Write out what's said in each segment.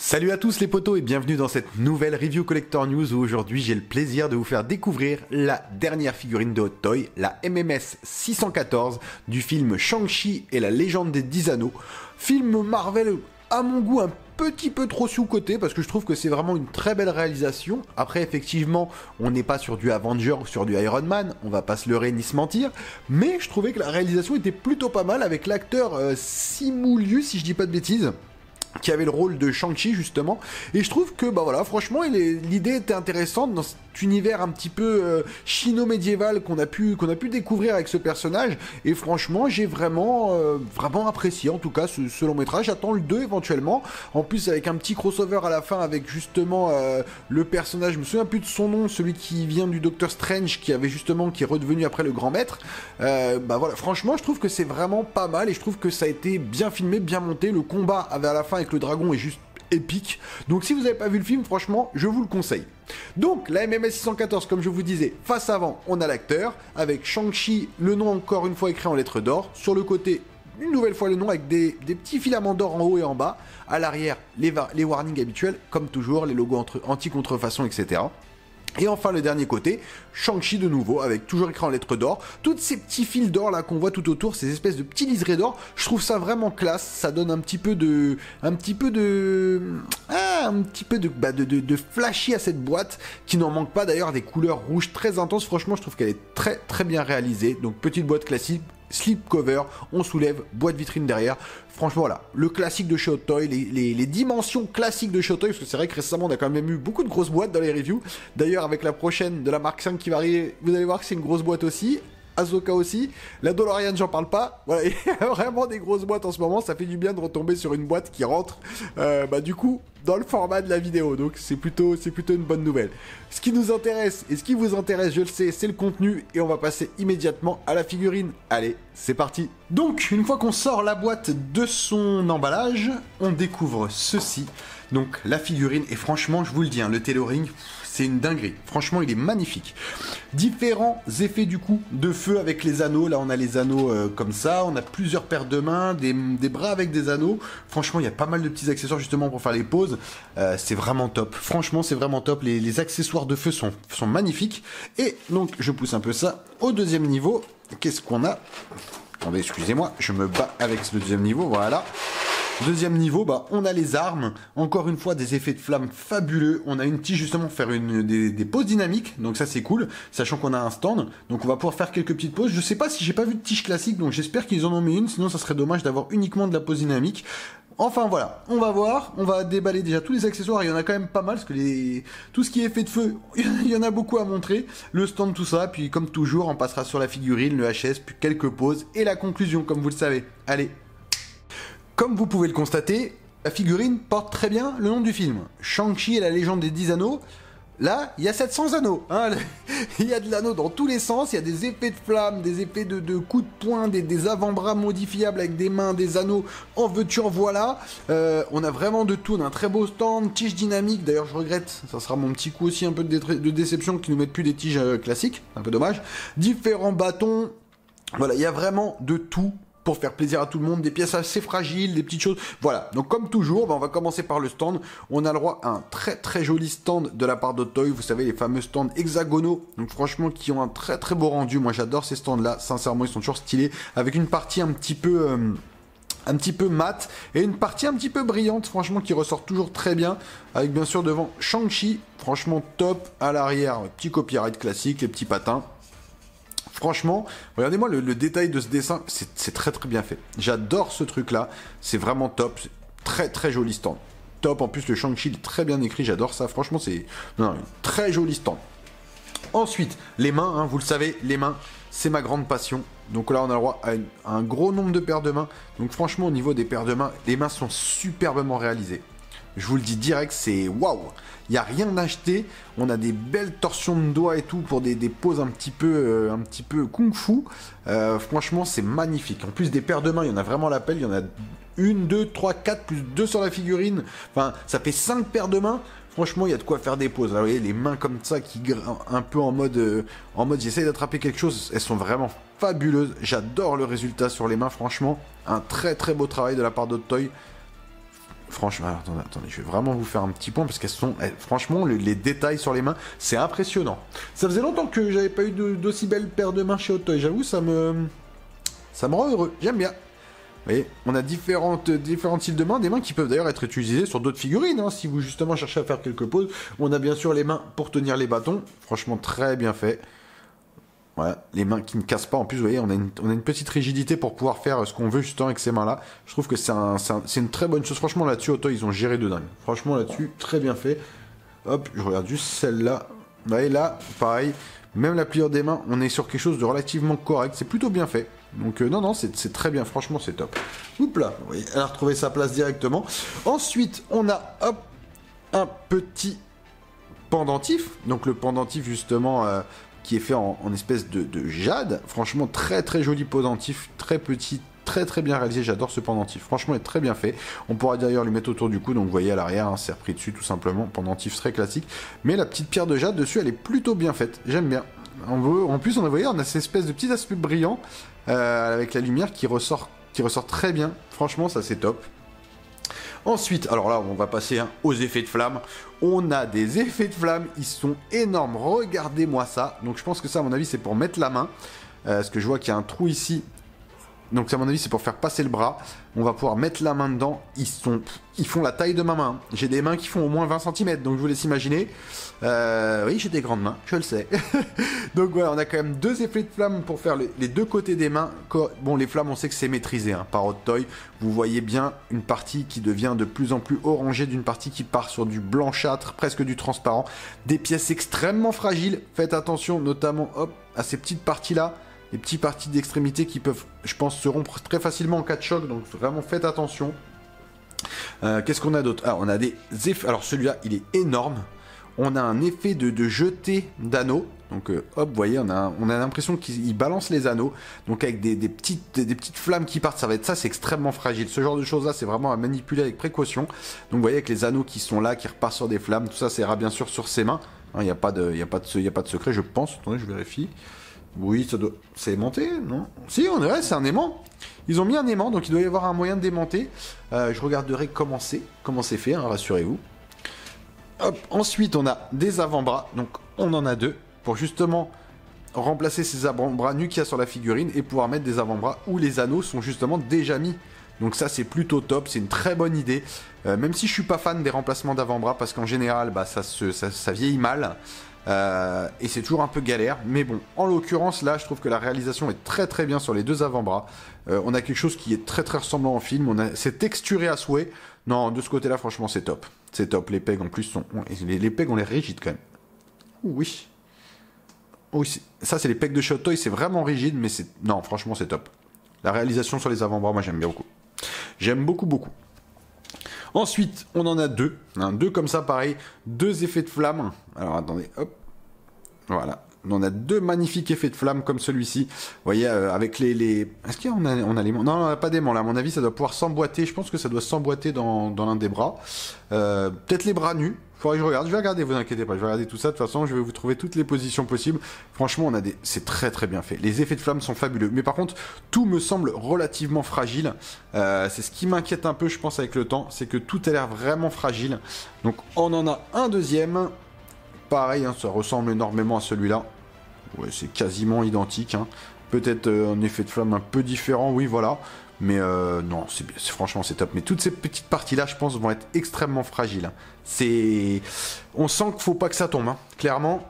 Salut à tous les potos et bienvenue dans cette nouvelle review collector news où aujourd'hui j'ai le plaisir de vous faire découvrir la dernière figurine de Hot Toys, la MMS 614 du film Shang-Chi et la légende des 10 anneaux. Film Marvel à mon goût un petit peu trop sous-coté parce que je trouve que c'est vraiment une très belle réalisation. Après effectivement on n'est pas sur du Avenger ou sur du Iron Man, on va pas se leurrer ni se mentir, mais je trouvais que la réalisation était plutôt pas mal avec l'acteur Simu Liu si je dis pas de bêtises, qui avait le rôle de Shang-Chi justement, et je trouve que bah voilà, franchement l'idée était intéressante dans cet univers un petit peu chino-médiéval qu'on a pu découvrir avec ce personnage, et franchement j'ai vraiment apprécié en tout cas ce long métrage. J'attends le 2 éventuellement, en plus avec un petit crossover à la fin avec justement le personnage, je me souviens plus de son nom, celui qui vient du Doctor Strange, qui est redevenu après le grand maître. Bah voilà, franchement je trouve que c'est vraiment pas mal, et je trouve que ça a été bien filmé, bien monté, le combat à la fin avec le dragon est juste épique. Donc si vous n'avez pas vu le film, franchement, je vous le conseille. Donc la MMS 614, comme je vous disais, face avant, on a l'acteur, avec Shang-Chi, le nom encore une fois écrit en lettres d'or. Sur le côté, une nouvelle fois le nom avec des petits filaments d'or en haut et en bas. À l'arrière, les warnings habituels, comme toujours, les logos anti-contrefaçon, etc. Et enfin le dernier côté, Shang-Chi de nouveau, avec toujours écrit en lettres d'or. Tous ces petits fils d'or là qu'on voit tout autour, ces espèces de petits liserés d'or, je trouve ça vraiment classe. Ça donne un petit peu de flashy à cette boîte, qui n'en manque pas d'ailleurs, des couleurs rouges très intenses. Franchement, je trouve qu'elle est très très bien réalisée. Donc petite boîte classique, slip cover, on soulève, boîte vitrine derrière. Franchement voilà, le classique de chez Hot Toys, les dimensions classiques de chez Hot Toys, parce que c'est vrai que récemment on a quand même eu beaucoup de grosses boîtes dans les reviews. D'ailleurs avec la prochaine de la marque 5 qui va arriver, vous allez voir que c'est une grosse boîte aussi. Ahsoka aussi, la DeLorean j'en parle pas, voilà, il y a vraiment des grosses boîtes en ce moment, ça fait du bien de retomber sur une boîte qui rentre, du coup, dans le format de la vidéo, donc c'est plutôt une bonne nouvelle. Ce qui nous intéresse, et ce qui vous intéresse, je le sais, c'est le contenu, et on va passer immédiatement à la figurine. Allez, c'est parti. Donc, une fois qu'on sort la boîte de son emballage, on découvre ceci, donc la figurine, et franchement, je vous le dis, hein, le tailoring, c'est une dinguerie. Franchement, il est magnifique. Différents effets du coup de feu avec les anneaux. Là, on a les anneaux comme ça. On a plusieurs paires de mains, des bras avec des anneaux. Franchement, il y a pas mal de petits accessoires justement pour faire les poses. C'est vraiment top. Franchement, c'est vraiment top. Les accessoires de feu sont magnifiques. Et donc, je pousse un peu ça au deuxième niveau. Qu'est-ce qu'on a? Attendez, excusez-moi, je me bats avec le deuxième niveau. Voilà. Deuxième niveau, bah, on a les armes, encore une fois des effets de flamme fabuleux, on a une tige justement pour faire des poses dynamiques, donc ça c'est cool, sachant qu'on a un stand, donc on va pouvoir faire quelques petites poses. Je sais pas si j'ai pas vu de tige classique, donc j'espère qu'ils en ont mis une, sinon ça serait dommage d'avoir uniquement de la pose dynamique. Enfin voilà, on va voir, on va déballer déjà tous les accessoires, il y en a quand même pas mal, parce que tout ce qui est effet de feu, il y en a beaucoup à montrer, le stand, tout ça, puis comme toujours, on passera sur la figurine, le HS, puis quelques poses, et la conclusion, comme vous le savez. Allez. Comme vous pouvez le constater, la figurine porte très bien le nom du film. Shang-Chi et la légende des 10 anneaux. Là, il y a 700 anneaux. Hein. Il y a de l'anneau dans tous les sens. Il y a des effets de flamme, des effets de coups de poing, des avant-bras modifiables avec des mains, des anneaux. En veux-tu, en voilà. On a vraiment de tout. On a un très beau stand, tige dynamique. D'ailleurs, je regrette. Ça sera mon petit coup aussi un peu de déception qu'ils nous mettent plus des tiges classiques. Un peu dommage. Différents bâtons. Voilà, il y a vraiment de tout pour faire plaisir à tout le monde, des pièces assez fragiles, des petites choses. Voilà, donc comme toujours, on va commencer par le stand. On a le droit à un très très joli stand de la part d'Hot Toys, vous savez, les fameux stands hexagonaux, donc franchement qui ont un très très beau rendu. Moi j'adore ces stands là, sincèrement ils sont toujours stylés, avec une partie un petit peu mat et une partie un petit peu brillante, franchement qui ressort toujours très bien, avec bien sûr devant Shang-Chi, franchement top. À l'arrière, petit copyright classique, les petits patins. Franchement, regardez-moi le détail de ce dessin, c'est très très bien fait. J'adore ce truc-là, c'est vraiment top, très très joli stand. Top, en plus le Shang-Chi est très bien écrit, j'adore ça, franchement c'est un très joli stand. Ensuite, les mains, hein, vous le savez, les mains, c'est ma grande passion. Donc là, on a le droit à un gros nombre de paires de mains. Donc franchement, au niveau des paires de mains, les mains sont superbement réalisées. Je vous le dis direct, c'est waouh. Il n'y a rien à acheter. On a des belles torsions de doigts et tout pour des poses un petit peu kung-fu. Franchement, c'est magnifique. En plus des paires de mains, il y en a vraiment l'appel. Il y en a 1, 2, 3, 4, plus 2 sur la figurine. Enfin, ça fait 5 paires de mains. Franchement, il y a de quoi faire des poses. Vous voyez, les mains comme ça, qui un peu en mode j'essaye d'attraper quelque chose. Elles sont vraiment fabuleuses. J'adore le résultat sur les mains, franchement. Un très très beau travail de la part d'Hot Toys. Franchement, alors, attendez, je vais vraiment vous faire un petit point parce qu'elles sont, franchement, les détails sur les mains, c'est impressionnant. Ça faisait longtemps que j'avais pas eu d'aussi belle paire de mains chez Hot Toys. J'avoue, ça me rend heureux. J'aime bien. Vous voyez, on a différents styles de mains, des mains qui peuvent d'ailleurs être utilisées sur d'autres figurines, hein, si vous justement cherchez à faire quelques poses. On a bien sûr les mains pour tenir les bâtons. Franchement, très bien fait. Voilà, les mains qui ne cassent pas. En plus, vous voyez, on a une petite rigidité pour pouvoir faire ce qu'on veut justement avec ces mains-là. Je trouve que c'est une très bonne chose. Franchement, là-dessus, Hot Toys, ils ont géré de dingue. Franchement, là-dessus, très bien fait. Hop, je regarde juste celle-là. Vous voyez, là, pareil. Même la pliure des mains, on est sur quelque chose de relativement correct. C'est plutôt bien fait. Donc, non, c'est très bien. Franchement, c'est top. Oups là, vous voyez, elle a retrouvé sa place directement. Ensuite, on a, hop, un petit pendentif. Donc, le pendentif, justement... qui est fait en espèce de jade. Franchement, très très joli pendentif, très petit, très très bien réalisé. J'adore ce pendentif. Franchement, il est très bien fait. On pourra d'ailleurs lui mettre autour du cou. Donc, vous voyez à l'arrière, hein, c'est repris dessus tout simplement. Pendentif très classique. Mais la petite pierre de jade dessus, elle est plutôt bien faite. J'aime bien. En plus, vous voyez, on a cette espèce de petit aspect brillant avec la lumière qui ressort très bien. Franchement, ça c'est top. Ensuite, alors là, on va passer aux effets de flamme. On a des effets de flamme, ils sont énormes. Regardez-moi ça. Donc je pense que ça, à mon avis, c'est pour mettre la main. Parce que je vois qu'il y a un trou ici. Donc ça, à mon avis, c'est pour faire passer le bras. On va pouvoir mettre la main dedans. Ils font la taille de ma main. J'ai des mains qui font au moins 20 cm. Donc je vous laisse imaginer. Oui, j'ai des grandes mains, je le sais. Donc voilà, on a quand même deux effets de flamme pour faire les deux côtés des mains. Bon, les flammes, on sait que c'est maîtrisé hein, par Hot Toys. Vous voyez bien une partie qui devient de plus en plus orangée, d'une partie qui part sur du blanchâtre, presque du transparent. Des pièces extrêmement fragiles. Faites attention notamment hop, à ces petites parties-là. Les petites parties d'extrémité qui peuvent, je pense, se rompre très facilement en cas de choc. Donc vraiment, faites attention. Qu'est-ce qu'on a d'autre? Ah, on a des effets. Alors celui-là, il est énorme. On a un effet de jeté d'anneaux. Donc hop, vous voyez, on a l'impression qu'il balance les anneaux. Donc avec des petites flammes qui partent, ça va être ça, c'est extrêmement fragile. Ce genre de choses-là, c'est vraiment à manipuler avec précaution. Donc vous voyez avec les anneaux qui sont là, qui repartent sur des flammes, tout ça, ça ira bien sûr sur ses mains. Il n'y a pas de secret, je pense. Attendez, je vérifie. Oui, ça doit... C'est aimanté, non? Si, on dirait, c'est un aimant. Ils ont mis un aimant, donc il doit y avoir un moyen de démonter. Je regarderai comment c'est fait, hein, rassurez-vous. Hop, ensuite, on a des avant-bras. Donc, on en a deux pour justement remplacer ces avant-bras nus qu'il y a sur la figurine et pouvoir mettre des avant-bras où les anneaux sont justement déjà mis. Donc ça, c'est plutôt top. C'est une très bonne idée. Même si je suis pas fan des remplacements d'avant-bras parce qu'en général, bah, ça vieillit mal. Et c'est toujours un peu galère, mais bon, en l'occurrence là je trouve que la réalisation est très très bien sur les deux avant-bras. On a quelque chose qui est très très ressemblant au film, c'est texturé à souhait. Non, de ce côté là franchement c'est top, les pegs en plus sont, les pegs ont l'air rigides quand même. Oui, ça c'est les pegs de chez Hot Toys, c'est vraiment rigide, mais non franchement c'est top. La réalisation sur les avant-bras, moi j'aime bien beaucoup, j'aime beaucoup. Ensuite, on en a deux. Deux comme ça, pareil. Deux effets de flamme. Alors, attendez, hop. Voilà. On a deux magnifiques effets de flamme comme celui-ci. Vous voyez, avec les... Est-ce qu'on a l'aimant? Non, on n'a pas d'aimant là. À mon avis, ça doit pouvoir s'emboîter. Je pense que ça doit s'emboîter dans l'un des bras. Peut-être les bras nus. Faudrait que je regarde. Je vais regarder, vous inquiétez pas. Je vais regarder tout ça. De toute façon, je vais vous trouver toutes les positions possibles. Franchement, c'est très très bien fait. Les effets de flamme sont fabuleux. Mais par contre, tout me semble relativement fragile. C'est ce qui m'inquiète un peu, je pense, avec le temps. C'est que tout a l'air vraiment fragile. Donc, on en a un deuxième. Pareil, hein, ça ressemble énormément à celui-là. Ouais, c'est quasiment identique. Hein. Peut-être un effet de flamme un peu différent, oui, voilà. Mais non, franchement, c'est top. Mais toutes ces petites parties-là, je pense, vont être extrêmement fragiles. On sent qu'il faut pas que ça tombe, hein. Clairement.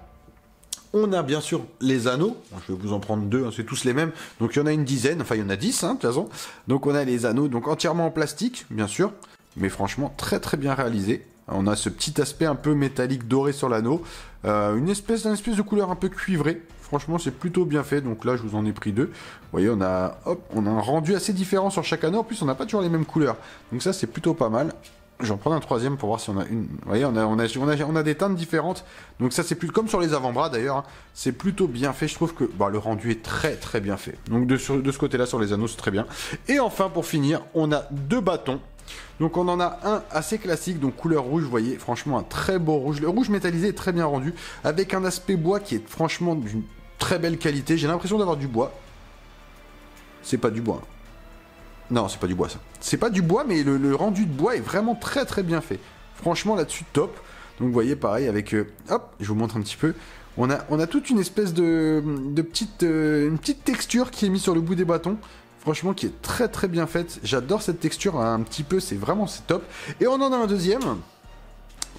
On a bien sûr les anneaux. Je vais vous en prendre deux, hein, c'est tous les mêmes. Donc il y en a une dizaine, enfin il y en a 10, hein, de toute façon. Donc on a les anneaux, donc entièrement en plastique, bien sûr. Mais franchement, très très bien réalisé. On a ce petit aspect un peu métallique doré sur l'anneau. Une espèce de couleur un peu cuivrée. Franchement, c'est plutôt bien fait. Donc là, je vous en ai pris deux. Vous voyez, on a un rendu assez différent sur chaque anneau. En plus, on n'a pas toujours les mêmes couleurs. Donc ça, c'est plutôt pas mal. J'en prends un troisième pour voir si on a une... Vous voyez, on a des teintes différentes. Donc ça, c'est plus comme sur les avant-bras d'ailleurs. Hein. C'est plutôt bien fait. Je trouve que le rendu est très très bien fait. Donc de ce côté-là, sur les anneaux, c'est très bien. Et enfin, pour finir, on a deux bâtons. Donc on en a un assez classique, donc couleur rouge, vous voyez, franchement un très beau rouge. Le rouge métallisé est très bien rendu, avec un aspect bois qui est franchement d'une très belle qualité. J'ai l'impression d'avoir du bois. C'est pas du bois. Non, c'est pas du bois ça. C'est pas du bois, mais le rendu de bois est vraiment très très bien fait. Franchement, là-dessus, top. Donc vous voyez, pareil, avec... hop, je vous montre un petit peu. On a toute une espèce de petite, une petite texture qui est mise sur le bout des bâtons. Franchement, qui est très très bien faite. J'adore cette texture un petit peu, c'est top. Et on en a un deuxième,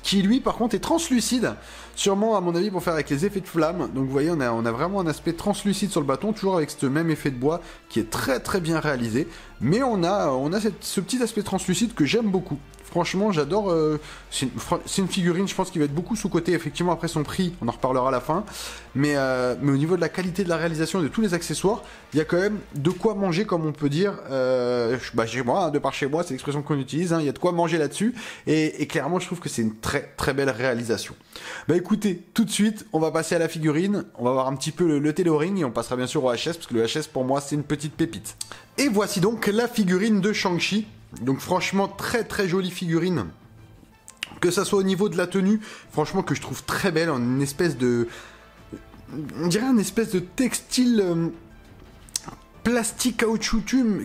qui lui par contre est translucide, sûrement à mon avis pour faire avec les effets de flamme. Donc vous voyez, on a vraiment un aspect translucide sur le bâton, toujours avec ce même effet de bois qui est très très bien réalisé. Mais on a ce petit aspect translucide que j'aime beaucoup. Franchement, j'adore. C'est une figurine, je pense, qui va être beaucoup sous-cotée. Effectivement, après son prix, on en reparlera à la fin. Mais au niveau de la qualité de la réalisation et de tous les accessoires, il y a quand même de quoi manger, comme on peut dire. Chez moi, hein, de par chez moi, c'est l'expression qu'on utilise. Hein, il y a de quoi manger là-dessus. Et clairement, je trouve que c'est une très très belle réalisation. Bah écoutez, tout de suite, on va passer à la figurine. On va voir un petit peu le tailoring et on passera bien sûr au HS, parce que le HS, pour moi, c'est une petite pépite. Et voici donc la figurine de Shang-Chi. Donc franchement, très très jolie figurine. Que ça soit au niveau de la tenue, franchement que je trouve très belle, en une espèce de... On dirait un espèce de textile plastique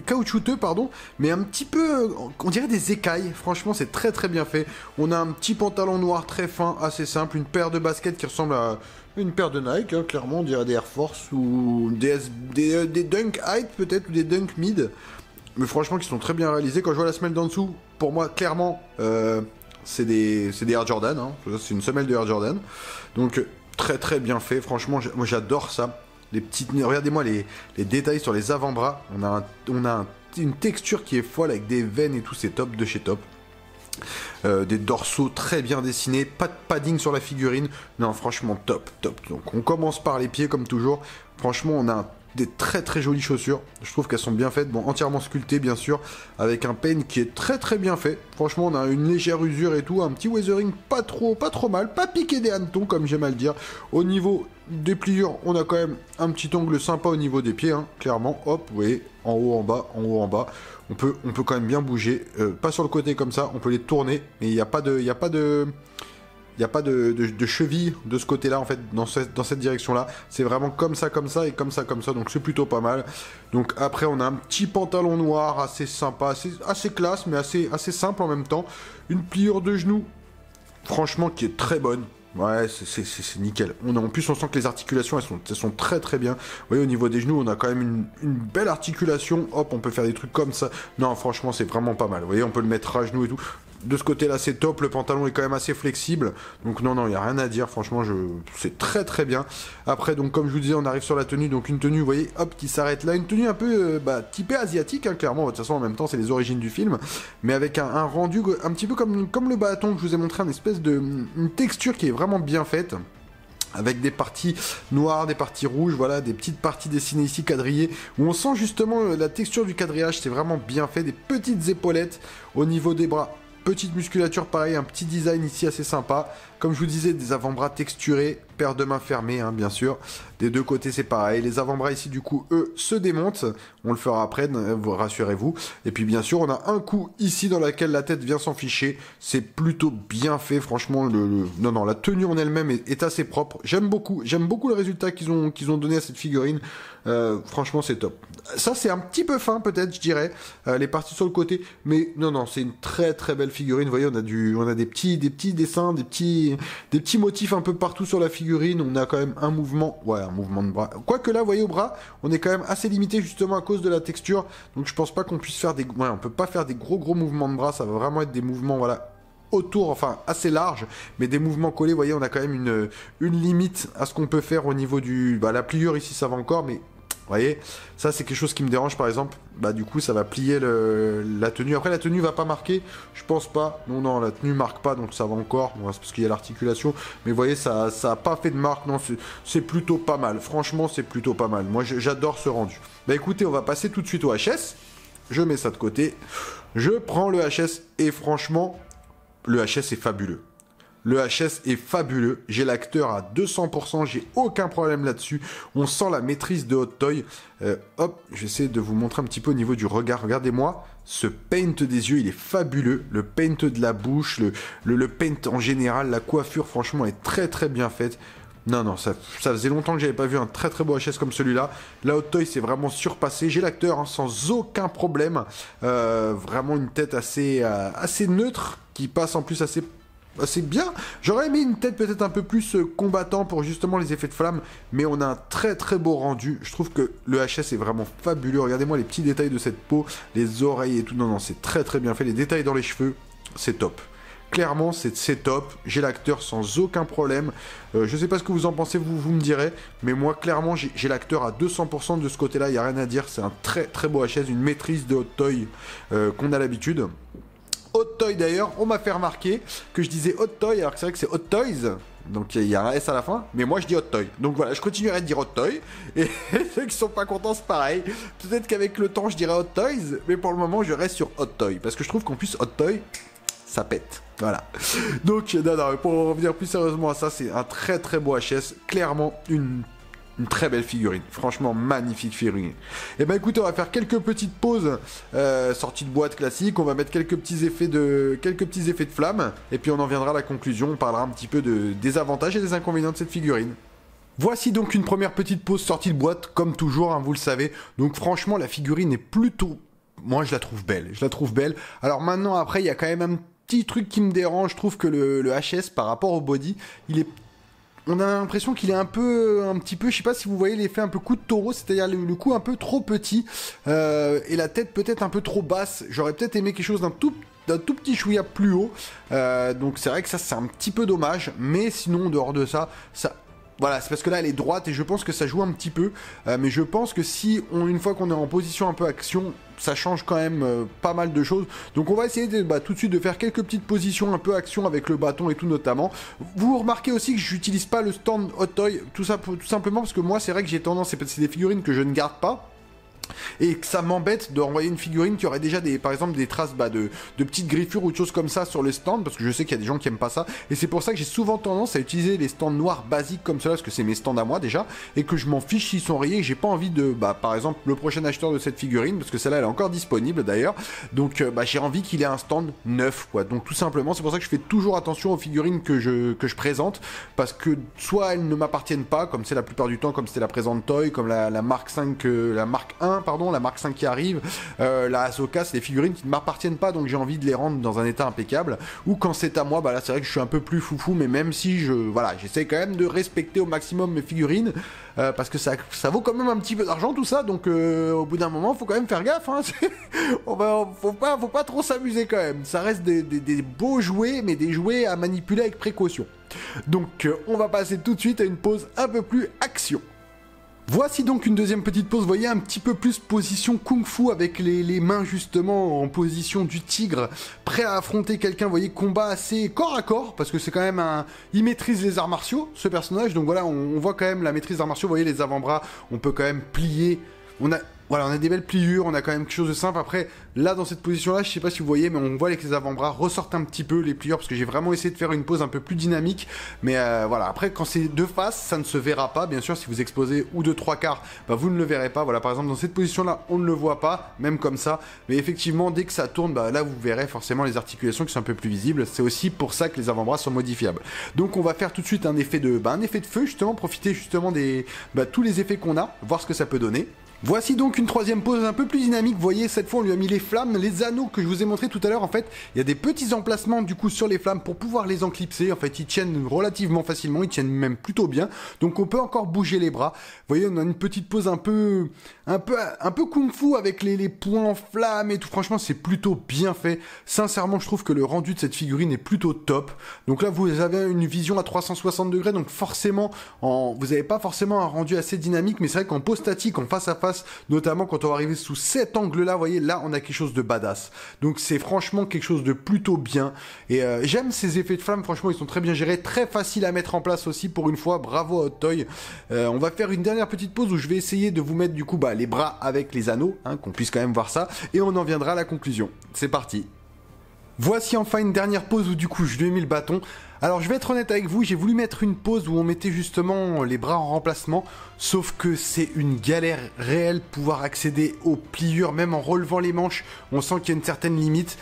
caoutchouteux, pardon, mais un petit peu, on dirait des écailles. Franchement, c'est très très bien fait. On a un petit pantalon noir très fin, assez simple, une paire de baskets qui ressemble à une paire de Nike, hein, clairement, on dirait des Air Force ou des Dunk High peut-être, ou des Dunk Mid. Mais franchement, qui sont très bien réalisés. Quand je vois la semelle d'en dessous, pour moi, clairement, c'est des Air Jordan. Hein. C'est une semelle de Air Jordan. Donc, très très bien fait. Franchement, moi j'adore ça. Les petites... Regardez-moi les détails sur les avant-bras. On a une texture qui est folle avec des veines et tout. C'est top de chez top. Des dorsaux très bien dessinés. Pas de padding sur la figurine. Non, franchement, top. Donc, on commence par les pieds comme toujours. Franchement, on a des très très jolies chaussures, je trouve qu'elles sont bien faites, bon, entièrement sculptées bien sûr, avec un paint qui est très très bien fait. Franchement, on a une légère usure et tout, un petit weathering pas trop mal, pas piqué des hannetons comme j'aime à le dire. Au niveau des pliures, on a quand même un petit ongle sympa au niveau des pieds, hein, clairement. Hop, vous voyez, en haut, en bas, en haut, en bas. On peut quand même bien bouger, pas sur le côté comme ça, on peut les tourner, mais il n'y a pas de cheville de ce côté-là, en fait, dans cette direction-là. C'est vraiment comme ça, et comme ça. Donc, c'est plutôt pas mal. Donc, après, on a un petit pantalon noir assez sympa, assez classe, mais assez simple en même temps. Une pliure de genou, franchement, qui est très bonne. Ouais, c'est nickel. En plus, on sent que les articulations, elles sont très très bien. Vous voyez, au niveau des genoux, on a quand même une belle articulation. Hop, on peut faire des trucs comme ça. Non, franchement, c'est vraiment pas mal. Vous voyez, on peut le mettre à genoux et tout. De ce côté-là, c'est top. Le pantalon est quand même assez flexible. Donc non, il n'y a rien à dire. Franchement, c'est très très bien. Après, donc comme je vous disais, on arrive sur la tenue. Donc une tenue, vous voyez, hop, qui s'arrête là. Une tenue un peu typée asiatique, hein, clairement. De toute façon, en même temps, c'est les origines du film. Mais avec un rendu un petit peu comme le bâton que je vous ai montré, une texture qui est vraiment bien faite. Avec des parties noires, des parties rouges, voilà, des petites parties dessinées ici, quadrillées, où on sent justement la texture du quadrillage, c'est vraiment bien fait. Des petites épaulettes au niveau des bras. Petite musculature, pareil, un petit design ici assez sympa. Comme je vous disais, des avant-bras texturés, paire de mains fermées, hein, bien sûr. Des deux côtés, c'est pareil. Les avant-bras ici, du coup, eux, se démontent. On le fera après, rassurez-vous. Et puis, bien sûr, on a un coup ici dans lequel la tête vient s'en ficher. C'est plutôt bien fait, franchement. Non, la tenue en elle-même est assez propre. J'aime beaucoup le résultat qu'ils ont donné à cette figurine. Franchement, c'est top. Ça, c'est un petit peu fin, peut-être, je dirais. Les parties sur le côté. Mais non, c'est une très, très belle figurine. Vous voyez, on a des petits dessins, des petits motifs un peu partout sur la figurine. On a quand même un mouvement de bras. Quoique là, vous voyez, au bras, on est quand même assez limité justement à cause de la texture. Donc je pense pas qu'on puisse faire on peut pas faire des gros mouvements de bras. Ça va vraiment être des mouvements, voilà, autour, enfin assez large, mais des mouvements collés. Vous voyez, on a quand même une limite à ce qu'on peut faire au niveau la pliure ici, ça va encore, mais vous voyez, ça c'est quelque chose qui me dérange par exemple. Du coup ça va plier la tenue. Après la tenue va pas marquer, je pense pas. Non, la tenue marque pas, donc ça va encore. Bon, c'est parce qu'il y a l'articulation. Mais vous voyez, ça a pas fait de marque. Non, c'est plutôt pas mal. Franchement, c'est plutôt pas mal. Moi j'adore ce rendu. Écoutez, on va passer tout de suite au HS. Je mets ça de côté. Je prends le HS et franchement, le HS est fabuleux. Le HS est fabuleux, j'ai l'acteur à 200%, j'ai aucun problème là-dessus. On sent la maîtrise de Hot Toy. Hop, j'essaie de vous montrer un petit peu au niveau du regard. Regardez-moi, ce paint des yeux, il est fabuleux. Le paint de la bouche, le paint en général, la coiffure, franchement, est très très bien faite. Non, non, ça faisait longtemps que j'avais pas vu un très très beau HS comme celui-là. La Hot Toy c'est vraiment surpassé. J'ai l'acteur hein, sans aucun problème. Vraiment une tête assez neutre qui passe en plus assez bien. J'aurais aimé une tête peut-être un peu plus combattant pour justement les effets de flamme, mais on a un très très beau rendu. Je trouve que le HS est vraiment fabuleux. Regardez-moi les petits détails de cette peau, les oreilles et tout. Non, non, c'est très très bien fait. Les détails dans les cheveux, c'est top. Clairement, c'est top. J'ai l'acteur sans aucun problème. Je sais pas ce que vous en pensez, vous me direz. Mais moi, clairement, j'ai l'acteur à 200% de ce côté-là. Il n'y a rien à dire. C'est un très très beau HS, une maîtrise de Hot Toy qu'on a l'habitude. Hot Toy d'ailleurs, on m'a fait remarquer que je disais Hot Toy alors que c'est vrai que c'est Hot Toys. Donc il y a un S à la fin, mais moi je dis Hot Toy. Donc voilà, je continuerai de dire Hot Toy. Et ceux qui sont pas contents, c'est pareil. Peut-être qu'avec le temps je dirai Hot Toys, mais pour le moment je reste sur Hot Toy. Parce que je trouve qu'en plus Hot Toy, ça pète. Voilà. Donc, non, pour revenir plus sérieusement à ça, c'est un très très beau HS. Clairement, une très belle figurine. Franchement, magnifique figurine. Et ben écoutez, on va faire quelques petites pauses sorties de boîte classique. On va mettre quelques petits effets de flamme. Et puis on en viendra à la conclusion. On parlera un petit peu des avantages et des inconvénients de cette figurine. Voici donc une première petite pause sortie de boîte, comme toujours, hein, vous le savez. Donc franchement, la figurine est plutôt... Moi, je la trouve belle. Je la trouve belle. Alors maintenant, après, il y a quand même un petit truc qui me dérange. Je trouve que le HS, par rapport au body, on a l'impression qu'il est un petit peu, je sais pas si vous voyez l'effet un peu coup de taureau, c'est-à-dire le cou un peu trop petit, et la tête peut-être un peu trop basse. J'aurais peut-être aimé quelque chose d'un tout petit chouïa plus haut. Donc c'est vrai que ça, c'est un petit peu dommage, mais sinon, en dehors de ça... Voilà, c'est parce que là elle est droite et je pense que ça joue un petit peu, mais je pense que une fois qu'on est en position un peu action, ça change quand même pas mal de choses. Donc on va essayer tout de suite de faire quelques petites positions un peu action avec le bâton et tout notamment. Vous remarquez aussi que j'utilise pas le stand Hot Toy, tout simplement parce que moi c'est vrai que j'ai tendance, c'est des figurines que je ne garde pas. Et que ça m'embête de renvoyer une figurine qui aurait déjà par exemple des traces de petites griffures ou de choses comme ça sur le stand, parce que je sais qu'il y a des gens qui aiment pas ça, et c'est pour ça que j'ai souvent tendance à utiliser les stands noirs basiques comme cela, parce que c'est mes stands à moi déjà, et que je m'en fiche s'ils sont rayés, et j'ai pas envie de, par exemple, le prochain acheteur de cette figurine, parce que celle-là elle est encore disponible d'ailleurs, donc j'ai envie qu'il ait un stand neuf, quoi. Donc tout simplement, c'est pour ça que je fais toujours attention aux figurines que je présente, parce que soit elles ne m'appartiennent pas, comme c'est la plupart du temps, comme c'était la Present Toy, comme la Mark 5, la Mark 1, la Mark 5 qui arrive, la Ahsoka, c'est des figurines qui ne m'appartiennent pas, donc j'ai envie de les rendre dans un état impeccable. Ou quand c'est à moi, là c'est vrai que je suis un peu plus foufou, mais même si j'essaie quand même de respecter au maximum mes figurines, parce que ça vaut quand même un petit peu d'argent tout ça, donc au bout d'un moment, faut quand même faire gaffe, hein. Faut pas trop s'amuser quand même. Ça reste des beaux jouets, mais des jouets à manipuler avec précaution. Donc on va passer tout de suite à une pause un peu plus action. Voici donc une deuxième petite pause, vous voyez, un petit peu plus position kung-fu avec les mains justement en position du tigre, prêt à affronter quelqu'un, vous voyez, combat assez corps à corps, parce que c'est quand même il maîtrise les arts martiaux, ce personnage, donc voilà, on voit quand même la maîtrise des arts martiaux, vous voyez les avant-bras, on peut quand même plier, on a des belles pliures, on a quand même quelque chose de simple. Après, là, dans cette position-là, je sais pas si vous voyez, mais on voit que les avant-bras ressortent un petit peu les pliures, parce que j'ai vraiment essayé de faire une pose un peu plus dynamique. Mais voilà, après, quand c'est de face, ça ne se verra pas. Bien sûr, si vous exposez ou de 3/4, vous ne le verrez pas. Voilà, par exemple, dans cette position-là, on ne le voit pas, même comme ça. Mais effectivement, dès que ça tourne, là, vous verrez forcément les articulations qui sont un peu plus visibles. C'est aussi pour ça que les avant-bras sont modifiables. Donc, on va faire tout de suite un effet de feu, justement, profiter justement des tous les effets qu'on a, voir ce que ça peut donner. Voici donc une troisième pose un peu plus dynamique. Vous voyez, cette fois on lui a mis les flammes, les anneaux que je vous ai montré tout à l'heure. En fait, il y a des petits emplacements du coup sur les flammes pour pouvoir les enclipser. En fait, ils tiennent relativement facilement, ils tiennent même plutôt bien. Donc on peut encore bouger les bras. Vous voyez, on a une petite pose un peu kung-fu avec les points en flammes et tout. Franchement, c'est plutôt bien fait. Sincèrement, je trouve que le rendu de cette figurine est plutôt top. Donc là, vous avez une vision à 360 degrés. Donc forcément, vous n'avez pas forcément un rendu assez dynamique. Mais c'est vrai qu'en pose statique, en face à face, notamment quand on va arriver sous cet angle-là, vous voyez, là, on a quelque chose de badass. Donc c'est franchement quelque chose de plutôt bien. Et j'aime ces effets de flamme, franchement, ils sont très bien gérés, très faciles à mettre en place aussi pour une fois. Bravo à Hot Toy. On va faire une dernière petite pause où je vais essayer de vous mettre du coup les bras avec les anneaux, hein, qu'on puisse quand même voir ça. Et on en viendra à la conclusion. C'est parti. Voici enfin une dernière pause où du coup je lui ai mis le bâton. Alors je vais être honnête avec vous, j'ai voulu mettre une pause où on mettait justement les bras en remplacement, sauf que c'est une galère réelle pouvoir accéder aux pliures, même en relevant les manches, on sent qu'il y a une certaine limite.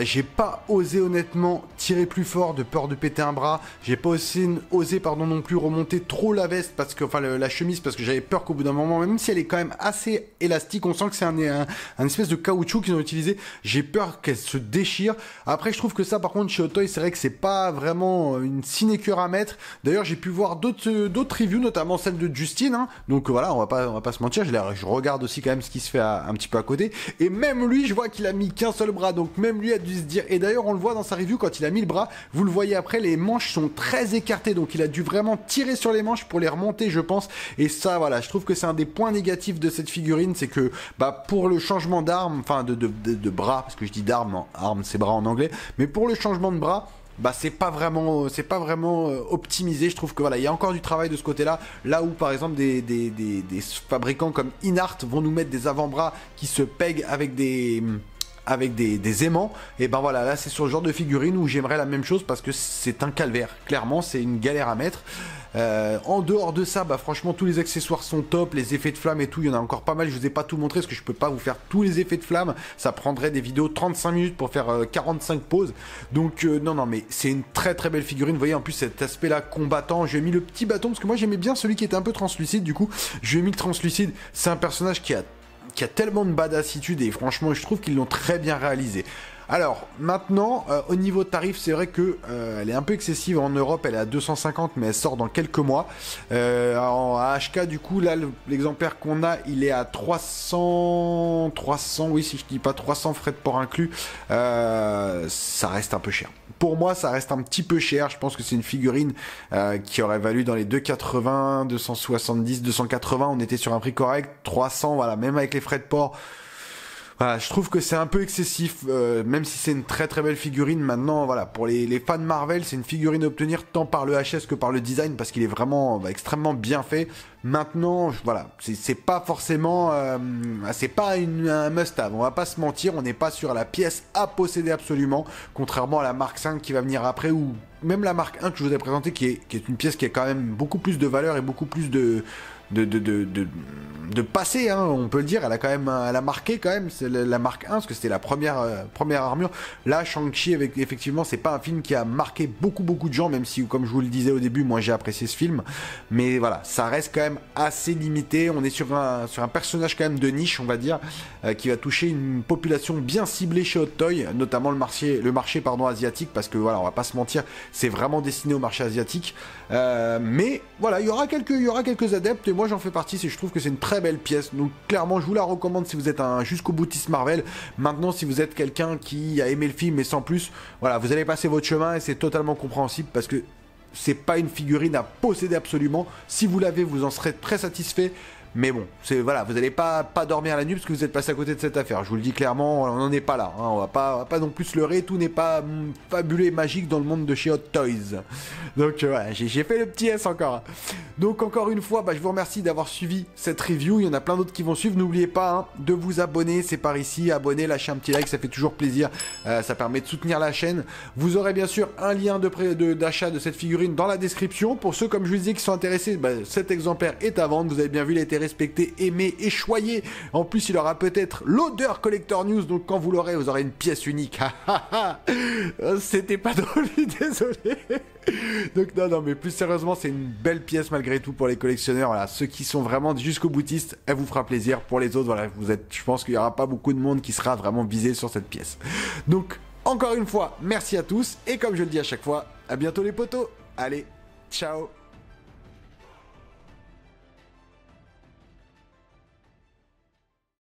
J'ai pas osé honnêtement tirer plus fort de peur de péter un bras, j'ai pas osé non plus remonter trop la veste, parce que, enfin la chemise, parce que j'avais peur qu'au bout d'un moment, même si elle est quand même assez élastique, on sent que c'est un espèce de caoutchouc qu'ils ont utilisé, j'ai peur qu'elle se déchire. Après je trouve que ça par contre chez Hot Toys, c'est vrai que c'est pas vraiment une sinécure à mettre. D'ailleurs j'ai pu voir d'autres reviews, notamment celle de Justine, hein. Donc voilà, on va pas se mentir, je regarde aussi quand même ce qui se fait un petit peu à côté, et même lui je vois qu'il a mis qu'un seul bras, donc même lui a dû se dire, et d'ailleurs on le voit dans sa review quand il a mis le bras, vous le voyez après, les manches sont très écartées, donc il a dû vraiment tirer sur les manches pour les remonter je pense, et ça voilà, je trouve que c'est un des points négatifs de cette figurine, c'est que pour le changement d'arme, enfin de bras, parce que je dis d'arme, arme c'est bras en anglais, mais pour le changement de bras, c'est pas vraiment optimisé. Je trouve que voilà, il y a encore du travail de ce côté-là. Là où par exemple des fabricants comme Inart vont nous mettre des avant-bras qui se pèguent avec des aimants, et ben voilà, là c'est sur le genre de figurine où j'aimerais la même chose, parce que c'est un calvaire, clairement c'est une galère à mettre. En dehors de ça, franchement tous les accessoires sont top, les effets de flamme et tout, il y en a encore pas mal, je vous ai pas tout montré parce que je peux pas vous faire tous les effets de flamme, ça prendrait des vidéos 35 minutes pour faire 45 poses, donc non mais c'est une très très belle figurine, vous voyez en plus cet aspect là combattant, j'ai mis le petit bâton parce que moi j'aimais bien celui qui était un peu translucide, du coup je lui ai mis le translucide, c'est un personnage qui a tellement de badassitude et franchement je trouve qu'ils l'ont très bien réalisé. Alors maintenant au niveau de tarif, c'est vrai que elle est un peu excessive en Europe, elle est à 250 mais elle sort dans quelques mois. En HK du coup là l'exemplaire qu'on a il est à 300 oui, si je dis pas 300 frais de port inclus, ça reste un peu cher. Pour moi, ça reste un petit peu cher. Je pense que c'est une figurine qui aurait valu dans les 280, 270, 280. On était sur un prix correct. 300, voilà, même avec les frais de port. Voilà, je trouve que c'est un peu excessif, même si c'est une très très belle figurine. Maintenant, voilà, pour les fans Marvel, c'est une figurine à obtenir tant par le HS que par le design, parce qu'il est vraiment extrêmement bien fait. Maintenant, voilà, c'est pas forcément, c'est pas un must-have. On va pas se mentir, on n'est pas sur la pièce à posséder absolument, contrairement à la Mark 5 qui va venir après, ou même la Mark 1 que je vous ai présentée, qui est une pièce qui a quand même beaucoup plus de valeur et beaucoup plus de passé, hein, on peut le dire. Elle a marqué quand même, c'est la Mark 1 parce que c'était la première armure. Là Shang-Chi, effectivement c'est pas un film qui a marqué beaucoup de gens, même si comme je vous le disais au début, moi j'ai apprécié ce film, mais voilà, ça reste quand même assez limité. On est sur un personnage quand même de niche, on va dire, qui va toucher une population bien ciblée chez Hot Toys, notamment le marché asiatique, parce que voilà, on va pas se mentir, c'est vraiment destiné au marché asiatique, mais voilà, il y aura quelques adeptes, et moi j'en fais partie, je trouve que c'est une très belle pièce, donc clairement je vous la recommande si vous êtes un jusqu'au boutiste Marvel. Maintenant si vous êtes quelqu'un qui a aimé le film mais sans plus, voilà, vous allez passer votre chemin et c'est totalement compréhensible, parce que c'est pas une figurine à posséder absolument. Si vous l'avez, vous en serez très satisfait. Mais bon, voilà, vous n'allez pas dormir la nuit parce que vous êtes passé à côté de cette affaire. Je vous le dis clairement, on n'en est pas là. Hein. On va pas non plus se leurrer. Tout n'est pas fabuleux et magique dans le monde de chez Hot Toys. Donc voilà, j'ai fait le petit S encore. Donc encore une fois, je vous remercie d'avoir suivi cette review. Il y en a plein d'autres qui vont suivre. N'oubliez pas de vous abonner. C'est par ici. Abonnez, lâchez un petit like, ça fait toujours plaisir. Ça permet de soutenir la chaîne. Vous aurez bien sûr un lien d'achat de cette figurine dans la description. Pour ceux, comme je vous disais, qui sont intéressés, cet exemplaire est à vendre. Vous avez bien vu, il a été respecté, aimé et choyé. En plus, il aura peut-être l'odeur Collector News. Donc quand vous l'aurez, vous aurez une pièce unique. C'était pas drôle, désolé. Donc non, mais plus sérieusement, c'est une belle pièce malgré tout pour les collectionneurs. Voilà, ceux qui sont vraiment jusqu'au boutiste, elle vous fera plaisir. Pour les autres, voilà, je pense qu'il n'y aura pas beaucoup de monde qui sera vraiment visé sur cette pièce. Donc, encore une fois, merci à tous. Et comme je le dis à chaque fois, à bientôt les potos. Allez, ciao.